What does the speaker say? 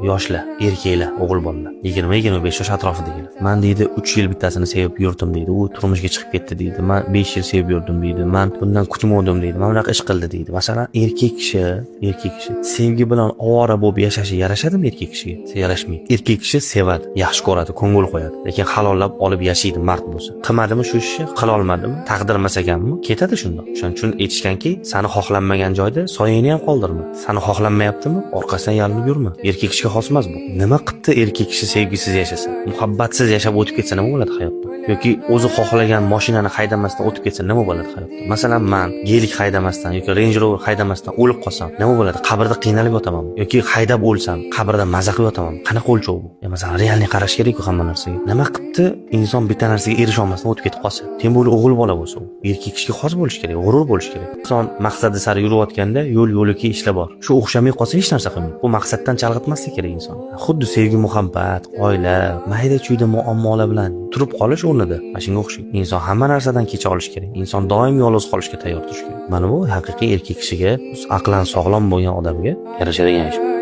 yoshlar, erkaklar, o'g'il bolalar 20-25 yosh atrofidagilar. Men deydi 3 yil bittasini sevib yurdim deydi. U turmushga chiqib ketdi deydi. Men 5 yil sevib yurdim deydi. Men bundan kutmadim deydi. Men bunaqa ish qildi deydi. Masalan, erkak kishi sevgi bilan ovora bo'lib yashashi yarashadimi erkak kishiga? Yarashmaydi. Erkak kishi sevadi, yaxshi ko'radi, ko'ngil qo'yadi. Lekin halollab olib yashaydi mard bo'lsa. Qilmadimi shu ishni? Qila olmadimi? Taqdirmas ekanmi? Ketadi shundoq. Shuning uchun aytishganki, seni xohlanmagan joyda soyangni ham qoldirma. Seni xohlanmayaptimi? Orqasidan yalinib yurma. Erkak kishiga xos emas bu. Nima qilibdi erkak kishi sevgisiz yashasa? Muhabbatsiz yashab o'tib ketsa nima bo'ladi hayotda? Yoki o'zi xohlagan mashinani haydamasdan o'tib ketsa nima bo'ladi hayotda? Masalan, men gelik haydamasdan yoki Range Rover haydamasdan o'lib qolsam, nima bo'ladi? Qabrda qiynalib yotamanmi? Yoki haydab o'lsam, qabrda maza qilib yotamanmi? Qanaqa o'lchov bu? Masalan, realniy qarash kerak-ku hamma narsaga. Nima qilibdi inson bitta narsaga erisha olmasdan o'tib ketib qolsa? Tem bo'li o'g'il bola bo'lsa, u erkak kishiga xos bo'lish kerak, g'urur bo'lish kerak. Inson maqsadi sari yurayotganda yo'l-yo'liki ishlar bor. Shu o'xshamay qolsa hech narsa qilmaydi. Bu maqsaddan chalg'itmaslik kerak inson. Xuddi sevgi, muhabbat, oila, mayda-chuyda muammolar bilan turib qolish o'rnida mana shunga o'xshaydi. Inson hamma narsadan kecha olish kerak. Inson doim yolg'iz qolishga tayyor turish kerak. Mana bu haqiqiy erkak kishiga, aqlan sog'lom bo'lgan odamga yarashadigan ish.